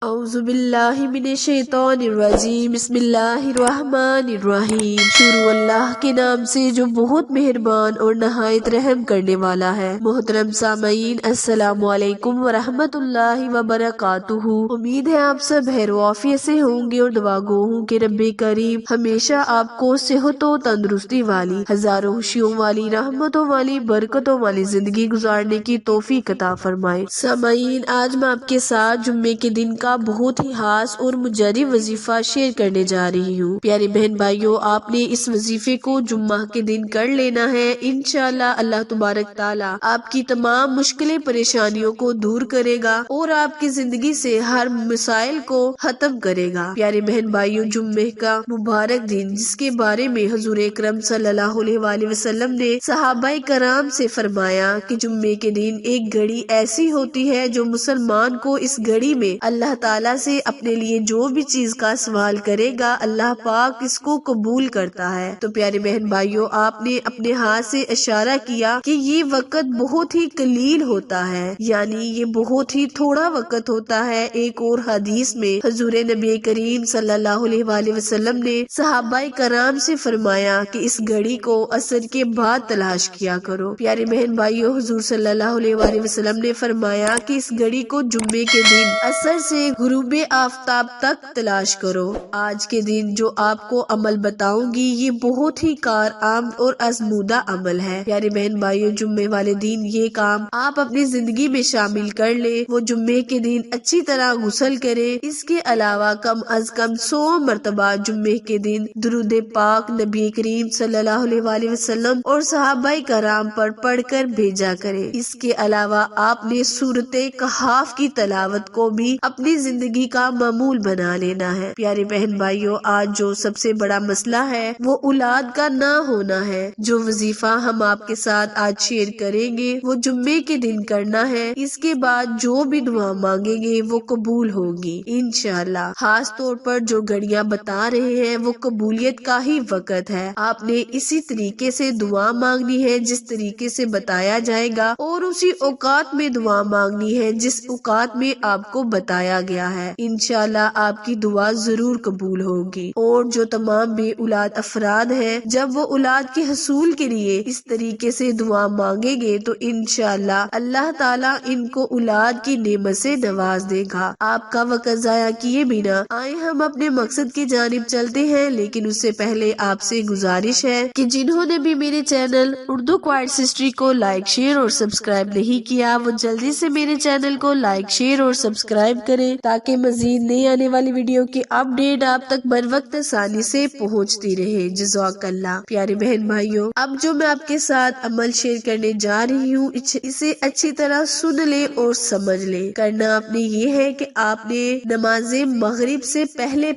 اعوذ باللہ من الشیطان الرجیم، بسم اللہ الرحمن الرحیم۔ شروع اللہ کے نام سے جو بہت مہربان اور نہایت رحم کرنے والا ہے۔ محترم سامعین، السلام علیکم ورحمۃ اللہ وبرکاتہ۔ امید ہے آپ سب خیر و عافیت سے ہوں گے اور دعا گو ہوں کہ رب کریم ہمیشہ آپ کو صحت و تندرستی والی، ہزاروں خوشیوں والی، رحمتوں والی، برکتوں والی زندگی گزارنے کی توفیق عطا فرمائے۔ سامعین، آج میں آپ کے ساتھ جمعے کے دن کا بہت ہی خاص اور مجرب وظیفہ شیئر کرنے جا رہی ہوں۔ پیارے بہن بھائیوں، آپ نے اس وظیفے کو جمعہ کے دن کر لینا ہے۔ انشاءاللہ اللہ تبارک تعالیٰ آپ کی تمام مشکلیں پریشانیوں کو دور کرے گا اور آپ کی زندگی سے ہر مسائل کو ختم کرے گا۔ پیارے بہن بھائیوں، جمعے کا مبارک دن جس کے بارے میں حضور اکرم صلی اللہ علیہ وآلہ وسلم نے صحابہ کرام سے فرمایا کہ جمعے کے دن ایک گھڑی ایسی ہوتی ہے جو مسلمان کو اس گھڑی میں اللہ تعالیٰ سے اپنے لیے جو بھی چیز کا سوال کرے گا، اللہ پاک اس کو قبول کرتا ہے۔ تو پیارے بہن بھائیوں، آپ نے اپنے ہاتھ سے اشارہ کیا کہ یہ وقت بہت ہی قلیل ہوتا ہے، یعنی یہ بہت ہی تھوڑا وقت ہوتا ہے۔ ایک اور حدیث میں حضور نبی کریم صلی اللہ علیہ وآلہ وسلم نے صحابہ کرام سے فرمایا کہ اس گھڑی کو عصر کے بعد تلاش کیا کرو۔ پیارے بہن بھائیوں، حضور صلی اللہ علیہ وآلہ وسلم نے فرمایا کہ اس گھڑی کو جمعے کے دن عصر سے غروب آفتاب تک تلاش کرو۔ آج کے دن جو آپ کو عمل بتاؤں گی یہ بہت ہی کارآمد اور آزمودہ عمل ہے۔ پیارے بہن بھائیوں، جمعے والے دن یہ کام آپ اپنی زندگی میں شامل کر لیں۔ وہ جمعے کے دن اچھی طرح غسل کریں۔ اس کے علاوہ کم از کم 100 مرتبہ جمعے کے دن درود پاک نبی کریم صلی اللہ علیہ وآلہ وسلم اور صحابہ کرام پر پڑھ کر بھیجا کریں۔ اس کے علاوہ آپ نے سورۃ کہف کی تلاوت کو بھی اپنی زندگی کا معمول بنا لینا ہے۔ پیارے بہن بھائیوں، آج جو سب سے بڑا مسئلہ ہے وہ اولاد کا نہ ہونا ہے۔ جو وظیفہ ہم آپ کے ساتھ آج شیئر کریں گے وہ جمعے کے دن کرنا ہے۔ اس کے بعد جو بھی دعا مانگیں گے وہ قبول ہوگی انشاءاللہ۔ خاص طور پر جو گھڑیاں بتا رہے ہیں وہ قبولیت کا ہی وقت ہے۔ آپ نے اسی طریقے سے دعا مانگنی ہے جس طریقے سے بتایا جائے گا، اور اسی اوقات میں دعا مانگنی ہے جس اوقات میں آپ کو بتایا گیا ہے۔ انشاءاللہ آپ کی دعا ضرور قبول ہوگی۔ اور جو تمام بے اولاد افراد ہیں، جب وہ اولاد کے حصول کے لیے اس طریقے سے دعا مانگیں گے تو انشاءاللہ اللہ تعالیٰ ان کو اولاد کی نعمت سے نواز دے گا۔ آپ کا وقت ضائع کیے بنا آئے ہم اپنے مقصد کی جانب چلتے ہیں، لیکن اس سے پہلے آپ سے گزارش ہے کہ جنہوں نے بھی میرے چینل اردو کوائٹس ہسٹری کو لائک، شیئر اور سبسکرائب نہیں کیا وہ جلدی سے میرے چینل کو لائک، شیئر اور سبسکرائب کریں تاکہ مزید نئی آنے والی ویڈیو کی اپڈیٹ آپ تک بر وقت آسانی سے پہنچتی رہے۔ جزاک اللہ۔ پیارے بہن بھائیوں، اب جو میں آپ کے ساتھ عمل شیئر کرنے جا رہی ہوں اسے اچھی طرح سن لیں اور سمجھ لیں۔ کرنا آپ نے یہ ہے کہ آپ نے نماز مغرب سے پہلے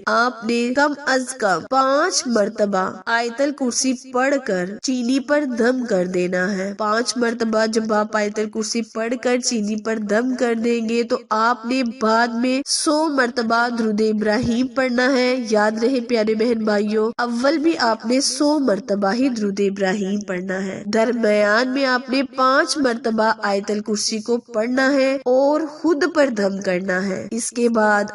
آپ نے کم از کم 5 مرتبہ آیت الکرسی پڑھ کر چینی پر دم کر دینا ہے۔ 5 مرتبہ جب آپ آیت الکرسی پڑھ کر چینی پر دم کر دیں گے تو آپ نے بعد میں 100 مرتبہ درود ابراہیم پڑھنا ہے۔ یاد رہے پیارے بہن بھائیوں، اول بھی آپ نے 100 مرتبہ ہی درود ابراہیم پڑھنا ہے۔ درمیان میں آپ نے 5 مرتبہ آیت الکرسی کو پڑھنا ہے اور خود پر دم کرنا ہے۔ اس کے بعد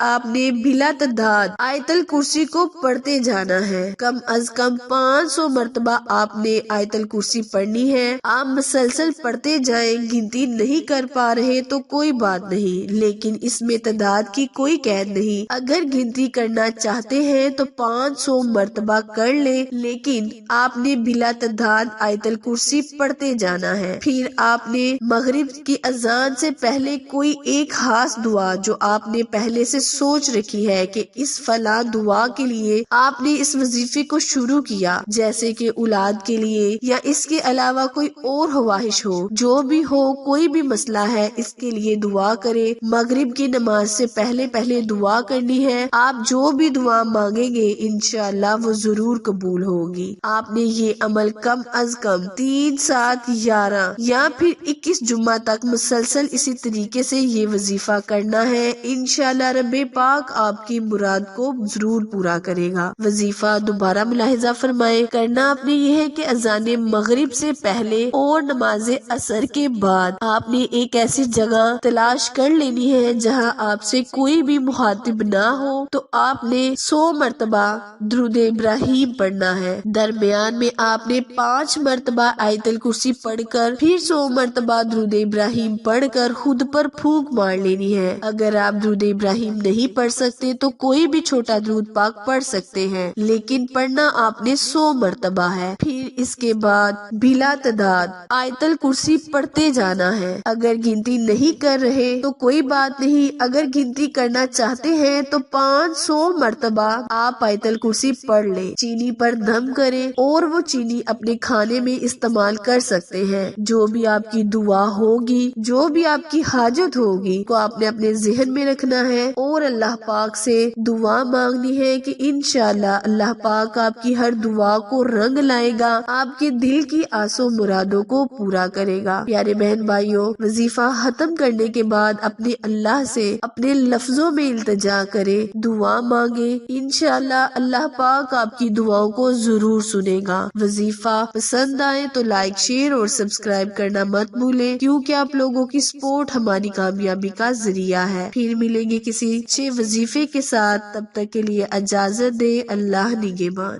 آپ نے بلا تعداد آیت الکرسی کو پڑھتے جانا ہے۔ کم از کم 500 مرتبہ آپ نے آیت الکرسی پڑھنی ہے۔ آپ مسلسل پڑھتے جائیں، گنتی نہیں کر پا رہے تو کوئی بات نہیں، لیکن اس میں تعداد کی کوئی قید نہیں۔ اگر گنتی کرنا چاہتے ہیں تو 500 مرتبہ کر لیں، لیکن آپ نے بلا تعداد آیت الکرسی پڑھتے جانا ہے۔ پھر آپ نے مغرب کی اذان سے پہلے کوئی ایک خاص دعا جو آپ نے پہلے سے سوچ رکھی ہے کہ اس فلاں دعا کے لیے آپ نے اس وظیفے کو شروع کیا، جیسے کہ اولاد کے لیے یا اس کے علاوہ کوئی اور خواہش ہو، جو بھی ہو، کوئی بھی مسئلہ ہے، اس کے لیے دعا کرے۔ مغرب کی نماز سے پہلے دعا کرنی ہے۔ آپ جو بھی دعا مانگیں گے انشاءاللہ وہ ضرور قبول ہوگی۔ آپ نے یہ عمل کم از کم 3، 7، 11 یا پھر 21 جمعہ تک مسلسل اسی طریقے سے یہ وظیفہ کرنا ہے۔ انشاءاللہ رب پاک آپ کی مراد کو ضرور پورا کرے گا۔ وظیفہ دوبارہ ملاحظہ فرمائے، کرنا آپ نے یہ ہے کہ اذان مغرب سے پہلے اور نماز عصر کے بعد آپ نے ایک ایسی جگہ تلاش تلاش کر لینی ہے جہاں آپ سے کوئی بھی مخاطب نہ ہو، تو آپ نے 100 مرتبہ درود ابراہیم پڑھنا ہے۔ درمیان میں آپ نے 5 مرتبہ آیت الکرسی پڑھ کر پھر 100 مرتبہ درود ابراہیم پڑھ کر خود پر پھونک مار لینی ہے۔ اگر آپ درود ابراہیم نہیں پڑھ سکتے تو کوئی بھی چھوٹا درود پاک پڑھ سکتے ہیں، لیکن پڑھنا آپ نے 100 مرتبہ ہے۔ پھر اس کے بعد بلا تعداد آیت الکرسی پڑھتے جانا ہے۔ اگر گنتی نہیں کر رہے تو کوئی بات نہیں، اگر گنتی کرنا چاہتے ہیں تو 500 مرتبہ آپ آیت الکرسی پڑھ لیں۔ چینی پر دم کریں اور وہ چینی اپنے کھانے میں استعمال کر سکتے ہیں۔ جو بھی آپ کی دعا ہوگی، جو بھی آپ کی حاجت ہوگی کو آپ نے اپنے ذہن میں رکھنا ہے اور اللہ پاک سے دعا مانگنی ہے کہ انشاءاللہ اللہ پاک آپ کی ہر دعا کو رنگ لائے گا، آپ کے دل کی آس و مرادوں کو پورا کرے گا۔ پیارے بہن بھائیوں، وظیفہ ختم کرنے کے بعد اپنے اللہ سے اپنے لفظوں میں التجا کرے، دعا مانگے، انشاءاللہ اللہ پاک آپ کی دعاؤں کو ضرور سنے گا۔ وظیفہ پسند آئے تو لائک، شیئر اور سبسکرائب کرنا مت بھولیں، کیونکہ آپ لوگوں کی سپورٹ ہماری کامیابی کا ذریعہ ہے۔ پھر ملیں گے کسی اچھے وظیفے کے ساتھ، تب تک کے لیے اجازت دے، اللہ نگہبان۔